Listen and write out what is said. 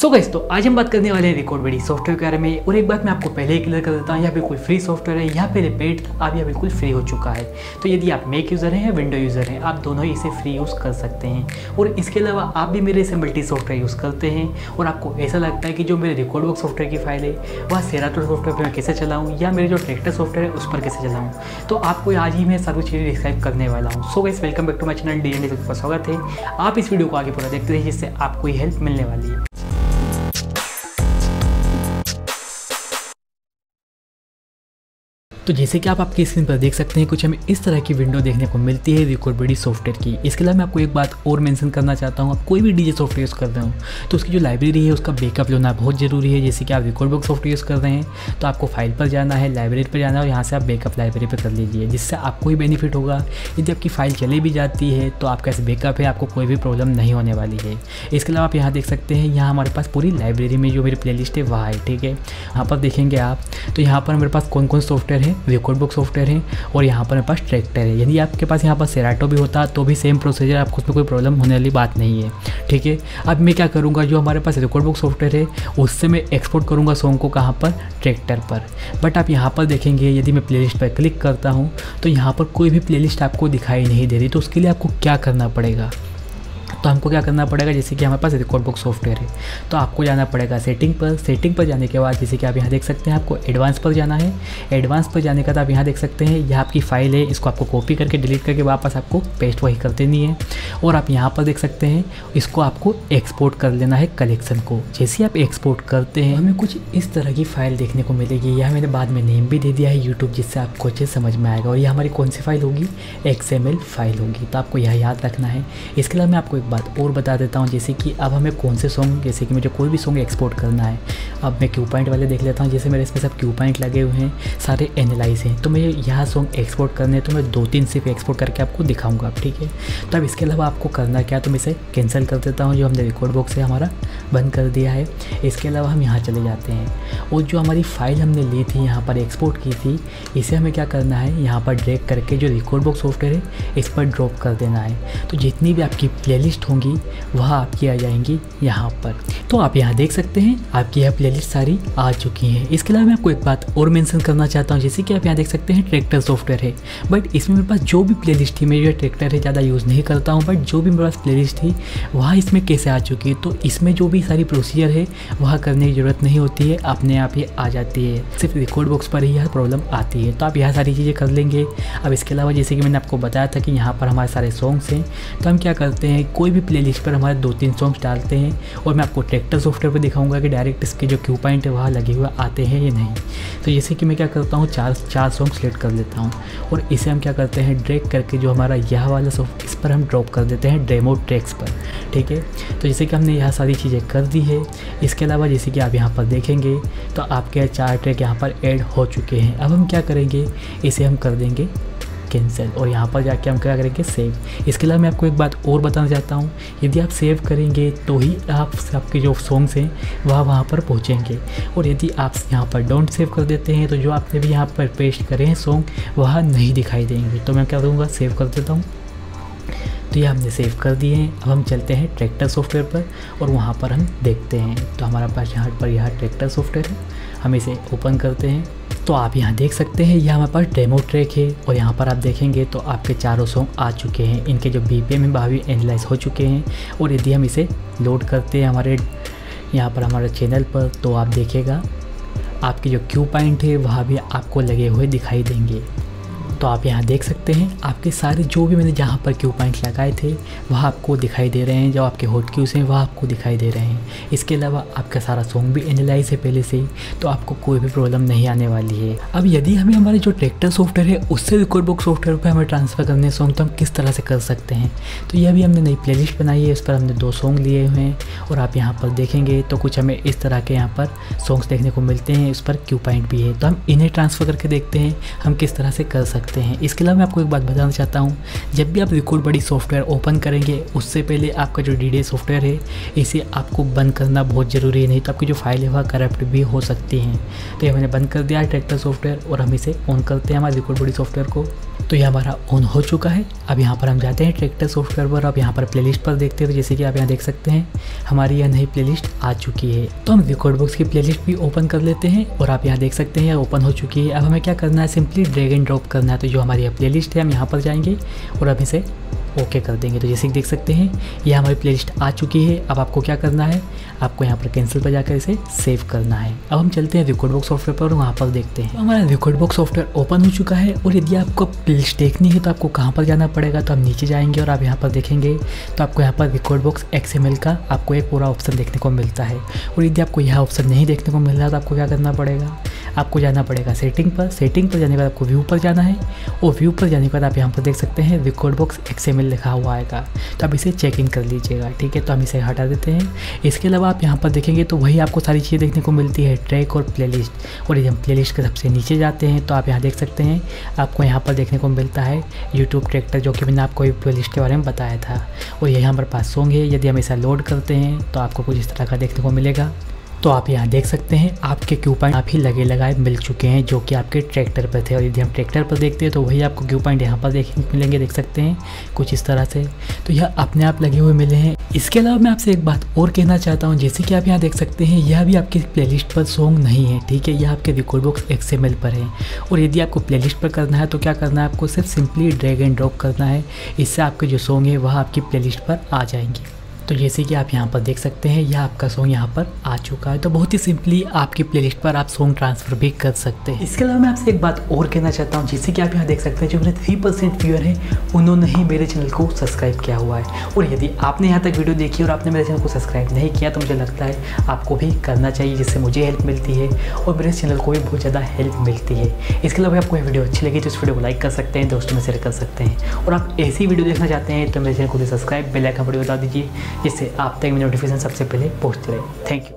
So guys, तो आज हम बात करने वाले हैं रिकॉर्ड बड़ी सॉफ्टवेयर के बारे में। और एक बात मैं आपको पहले ही क्लियर कर देता हूँ, यह बिल्कुल फ्री सॉफ्टवेयर है। यहाँ पहले पेड था, अब यह बिल्कुल फ्री हो चुका है। तो यदि आप मैक यूज़र हैं या विंडो यूज़र हैं, आप दोनों ही इसे फ्री यूज़ कर सकते हैं। और इसके अलावा आप भी मेरे से मल्टी सॉफ्टवेयर यूज़ करते हैं और आपको ऐसा लगता है कि जो मेरे रिकॉर्ड वर्क सॉफ्टवेयर की फाइल है वह सेराटोन सॉफ्टवेयर पर मैं कैसे चलाऊँ, या मेरे जो ट्रैक्टर सॉफ्टवेयर है उस पर कैसे चलाऊँ, तो आपको आज ही मैं सारी चीज़ें डिस्क्राइब करने वाला हूँ। So guys, welcome back to my channel DND का स्वागत है। आप इस वीडियो को आगे पूरा देखते रहिए, जिससे आपको ये हेल्प मिलने वाली है। तो जैसे कि आप आपकी स्क्रीन पर देख सकते हैं, कुछ हमें इस तरह की विंडो देखने को मिलती है रिकॉर्ड बड़ी सॉफ्टवेयर की। इसके अलावा मैं आपको एक बात और मेंशन करना चाहता हूँ, आप कोई भी डीजे सॉफ्टवेयर यूज़ कर रहे हो तो उसकी जो लाइब्रेरी है उसका बैकअप लेना बहुत ज़रूरी है। जैसे कि आप रिकॉर्ड बुक सॉफ्टवेयर यूज़ कर रहे हैं तो आपको फाइल पर जाना है, लाइब्रेरी पर जाना है और यहाँ से आप बैकअप लाइब्रेरी पर कर लीजिए, जिससे आपको ही बेनिफिट होगा। यदि आपकी फाइल चली भी जाती है तो आपका ऐसे बैकअप है, आपको कोई भी प्रॉब्लम नहीं होने वाली है। इसके अलावा आप यहाँ देख सकते हैं, यहाँ हमारे पास पूरी लाइब्रेरी में जो मेरी प्लेलिस्ट है वह है, ठीक है। यहाँ पर देखेंगे आप तो यहाँ पर मेरे पास कौन कौन सॉफ्टवेयर है, रिकॉर्ड बुक सॉफ्टवेयर है और यहाँ पर मेरे पास ट्रैक्टर है। यदि आपके पास यहाँ पर सेराटो भी होता तो भी सेम प्रोसीजर, आपको उसमें कोई प्रॉब्लम होने वाली बात नहीं है, ठीक है। अब मैं क्या करूँगा, जो हमारे पास रिकॉर्ड बुक सॉफ्टवेयर है उससे मैं एक्सपोर्ट करूँगा सॉन्ग को, कहाँ पर, ट्रैक्टर पर। बट आप यहाँ पर देखेंगे, यदि मैं प्लेलिस्ट पर क्लिक करता हूँ तो यहाँ पर कोई भी प्लेलिस्ट आपको दिखाई नहीं दे रही। तो उसके लिए आपको क्या करना पड़ेगा, तो हमको क्या करना पड़ेगा, जैसे कि हमारे पास रिकॉर्ड बुक सॉफ्टवेयर है तो आपको जाना पड़ेगा सेटिंग पर। सेटिंग पर जाने के बाद जैसे कि आप यहाँ देख सकते हैं, आपको एडवांस पर जाना है। एडवांस पर जाने के बाद आप यहाँ देख सकते हैं, यह आपकी फाइल है, इसको आपको कॉपी करके डिलीट करके वापस आपको पेस्ट वही कर देनी है। और आप यहाँ पर देख सकते हैं, इसको आपको एक्सपोर्ट कर लेना है कलेक्शन को। जैसे आप एक्सपोर्ट करते हैं हमें कुछ इस तरह की फाइल देखने को मिलेगी। यह मैंने बाद में नेम भी दे दिया है यूट्यूब, जिससे आपको अच्छे समझ में आएगा। और यह हमारी कौन सी फाइल होगी, XML फाइल होगी, तो आपको यह याद रखना है। इसके अलावा मैं आपको एक बात और बता देता हूँ, जैसे कि अब हमें कौन से सॉन्ग, जैसे कि मुझे कोई भी सॉन्ग एक्सपोर्ट करना है। अब मैं क्यू पॉइंट वाले देख लेता हूँ, जैसे मेरे इसमें सब क्यू पॉइंट लगे हुए हैं, सारे एनालाइज हैं। तो मैं यहाँ सॉन्ग एक्सपोर्ट करने तो मैं 2-3 सिर्फ एक्सपोर्ट करके आपको दिखाऊंगा, ठीक है। तो अब इसके अलावा आपको करना क्या, तो मैं इसे कैंसिल कर देता हूँ, जो हमने रिकॉर्ड बॉक्स से हमारा बंद कर दिया है। इसके अलावा हम यहाँ चले जाते हैं और जो हमारी फाइल हमने ली थी, यहाँ पर एक्सपोर्ट की थी, इसे हमें क्या करना है, यहाँ पर ड्रैग करके जो रिकॉर्ड बॉक्स सॉफ्टवेयर है इस पर ड्रॉप कर देना है। तो जितनी भी आपकी प्लेलिस्ट होंगी वह आपकी आ जाएंगी यहाँ पर। तो आप यहाँ देख सकते हैं, आपकी यह प्लेलिस्ट सारी आ चुकी है। इसके अलावा मैं आपको एक बात और मेंशन करना चाहता हूँ, जैसे कि आप यहाँ देख सकते हैं ट्रैक्टर सॉफ्टवेयर है, बट इसमें मेरे पास जो भी प्लेलिस्ट थी, मैं जो ट्रैक्टर है ज़्यादा यूज़ नहीं करता हूँ, बट जो भी मेरे पास प्लेलिस्ट थी वह इसमें कैसे आ चुकी है। तो इसमें जो भी सारी प्रोसीजर है वह करने की ज़रूरत नहीं होती है, अपने आप ही आ जाती है। सिर्फ रिकॉर्ड बॉक्स पर ही यह प्रॉब्लम आती है। तो आप यह सारी चीज़ें कर लेंगे। अब इसके अलावा जैसे कि मैंने आपको बताया था कि यहाँ पर हमारे सारे सॉन्ग्स हैं, तो हम क्या करते हैं, कोई भी प्लेलिस्ट पर हमारे 2-3 सॉन्ग्स डालते हैं और मैं आपको ट्रैक्टर सॉफ्टवेयर पर दिखाऊंगा कि डायरेक्ट इसके जो क्यू पॉइंट है वहाँ लगे हुए आते हैं या नहीं। तो जैसे कि मैं क्या करता हूँ, चार सॉन्ग सेलेक्ट कर लेता हूँ और इसे हम क्या करते हैं, ड्रैग करके जो हमारा यह वाला सॉफ्ट इस पर हम ड्रॉप कर देते हैं डेमो ट्रैक्स पर, ठीक है। तो जैसे कि हमने यह सारी चीज़ें कर दी है। इसके अलावा जैसे कि आप यहाँ पर देखेंगे तो आपके 4 ट्रैक यहाँ पर ऐड हो चुके हैं। अब हम क्या करेंगे, इसे हम कर देंगे कैंसिल और यहाँ पर जाके हम क्या करेंगे, सेव। इसके अलावा मैं आपको एक बात और बताना चाहता हूँ, यदि आप सेव करेंगे तो ही आपके जो सॉन्ग्स हैं वह वहाँ पर पहुँचेंगे। और यदि आप यहाँ पर डोंट सेव कर देते हैं तो जो आपने भी यहाँ पर पेस्ट करे हैं सॉन्ग वह नहीं दिखाई देंगे। तो मैं क्या करूँगा, सेव कर देता हूँ। तो ये हमने सेव कर दिए हैं। अब हम चलते हैं ट्रैक्टर सॉफ्टवेयर पर और वहाँ पर हम देखते हैं। तो हमारा पास यहाँ पर ट्रैक्टर सॉफ्टवेयर है, हम इसे ओपन करते हैं। तो आप यहाँ देख सकते हैं, यह हमारे पास डेमो ट्रैक है और यहाँ पर आप देखेंगे तो आपके चारों सॉन्ग आ चुके हैं। इनके जो BPM है वह भी एनालाइज हो चुके हैं। और यदि हम इसे लोड करते हैं हमारे यहाँ पर हमारे चैनल पर, तो आप देखिएगा आपके जो क्यू पॉइंट है वह भी आपको लगे हुए दिखाई देंगे। तो आप यहाँ देख सकते हैं, आपके सारे जो भी मैंने जहाँ पर क्यू पॉइंट लगाए थे वह आपको दिखाई दे रहे हैं, जो आपके हॉट क्यूज़ हैं वह आपको दिखाई दे रहे हैं। इसके अलावा आपका सारा सॉन्ग भी एनालाइज है पहले से ही, तो आपको कोई भी प्रॉब्लम नहीं आने वाली है। अब यदि हमें हमारे जो ट्रैक्टर सॉफ्टवेयर है उससे रिकॉर्ड बुक सॉफ्टवेयर पर हमें ट्रांसफ़र करने सॉन्ग, तो हम किस तरह से कर सकते हैं। तो यह भी हमने नई प्लेलिस्ट बनाई है, इस पर हमने 2 सॉन्ग लिए हुए हैं और आप यहाँ पर देखेंगे तो कुछ हमें इस तरह के यहाँ पर सॉन्ग्स देखने को मिलते हैं। इस पर क्यू पॉइंट भी है, तो हम इन्हें ट्रांसफ़र करके देखते हैं हम किस तरह से कर सकते हैं। इसके अलावा मैं आपको एक बात बताना चाहता हूँ, जब भी आप रिकॉर्ड बड़ी सॉफ्टवेयर ओपन करेंगे उससे पहले आपका जो DDA सॉफ्टवेयर है इसे आपको बंद करना बहुत ज़रूरी है, नहीं तो आपकी जो फाइल है वह करप्ट भी हो सकती हैं। तो ये मैंने बंद कर दिया है ट्रैक्टर सॉफ्टवेयर और हम इसे ऑन करते हैं हमारे रिकॉर्ड बड़ी सॉफ्टवेयर को। तो ये हमारा ऑन हो चुका है। अब यहाँ पर हम जाते हैं ट्रैक्टर सॉफ्टवेयर पर। अब यहाँ पर प्लेलिस्ट पर देखते हैं, तो जैसे कि आप यहाँ देख सकते हैं हमारी यह नई प्लेलिस्ट आ चुकी है। तो हम रिकॉर्डबॉक्स की प्लेलिस्ट भी ओपन कर लेते हैं और आप यहाँ देख सकते हैं यह ओपन हो चुकी है। अब हमें क्या करना है, सिंपली ड्रैग एंड ड्रॉप करना है। तो जो हमारी यह प्लेलिस्ट है हम यहाँ पर जाएंगे और अब इसे ओके कर देंगे। तो जैसे कि देख सकते हैं ये हमारी प्लेलिस्ट आ चुकी है। अब आपको क्या करना है, आपको यहाँ पर कैंसिल पर जाकर इसे सेव करना है। अब हम चलते हैं रिकॉर्डबॉक्स सॉफ्टवेयर पर, वहाँ पर देखते हैं। तो हमारा रिकॉर्डबॉक्स सॉफ्टवेयर ओपन हो चुका है और यदि आपको प्लेलिस्ट देखनी है तो आपको कहाँ पर जाना पड़ेगा, तो हम नीचे जाएंगे और आप यहाँ पर देखेंगे तो आपको यहाँ पर रिकॉर्डबॉक्स XML का आपको एक पूरा ऑप्शन देखने को मिलता है। और यदि आपको यह ऑप्शन नहीं देखने को मिल रहा तो आपको क्या करना पड़ेगा, आपको जाना पड़ेगा सेटिंग पर। सेटिंग पर जाने के बाद आपको व्यू पर जाना है और व्यू पर जाने के बाद आप यहाँ पर देख सकते हैं रिकॉर्डबॉक्स XML लिखा हुआ आएगा। तो आप इसे चेक इन कर लीजिएगा, ठीक है। तो हम इसे हटा देते हैं। इसके अलावा आप यहाँ पर देखेंगे तो वही आपको सारी चीज़ें देखने को मिलती है, ट्रैक और प्लेलिस्ट। और यदि हम प्लेलिस्ट के सबसे नीचे जाते हैं तो आप यहाँ देख सकते हैं आपको यहाँ पर देखने को मिलता है यूट्यूब ट्रैक्टर, जो कि मैंने आपको प्लेलिस्ट के बारे में बताया था। और यही हमारे पास सॉन्ग है। यदि हम इसे लोड करते हैं तो आपको कुछ इस तरह का देखने को मिलेगा। तो आप यहाँ देख सकते हैं आपके क्यू पॉइंट आप ही लगे लगाए मिल चुके हैं, जो कि आपके ट्रैक्टर पर थे। और यदि हम ट्रैक्टर पर देखते हैं तो वही आपको क्यू पॉइंट यहाँ पर देखने को मिलेंगे, देख सकते हैं कुछ इस तरह से। तो यह अपने आप लगे हुए मिले हैं। इसके अलावा मैं आपसे एक बात और कहना चाहता हूँ, जैसे कि आप यहाँ देख सकते हैं यह भी आपकी प्लेलिस्ट पर सॉन्ग नहीं है, ठीक है। यह आपके रिकॉर्डबॉक्स XML पर है। और यदि आपको प्लेलिस्ट पर करना है तो क्या करना है, आपको सिर्फ सिंपली ड्रैग एंड ड्रॉप करना है। इससे आपके जो सॉन्ग है वह आपकी प्लेलिस्ट पर आ जाएंगे। तो जैसे कि आप यहाँ पर देख सकते हैं यह आपका सॉन्ग यहाँ पर आ चुका है। तो बहुत ही सिंपली आपकी प्लेलिस्ट पर आप सॉन्ग ट्रांसफ़र भी कर सकते हैं। इसके अलावा मैं आपसे एक बात और कहना चाहता हूँ, जैसे कि आप यहाँ देख सकते हैं जो मेरे 3% व्यूअर हैं उन्होंने ही मेरे चैनल को सब्सक्राइब किया हुआ है। और यदि आपने यहाँ तक वीडियो देखी और आपने मेरे चैनल को सब्सक्राइब नहीं किया तो मुझे लगता है आपको भी करना चाहिए, जिससे मुझे हेल्प मिलती है और मेरे चैनल को भी बहुत ज़्यादा हेल्प मिलती है। इसके अलावा आपको ये वीडियो अच्छी लगी तो इस वीडियो को लाइक कर सकते हैं, दोस्तों में शेयर कर सकते हैं। और आप ऐसी वीडियो देखना चाहते हैं तो मेरे चैनल को भी सब्सक्राइब, बेल आइकन बटन बता दीजिए, जिससे आप तक नोटिफिकेशन सबसे पहले पहुंचते रहे। Thank you.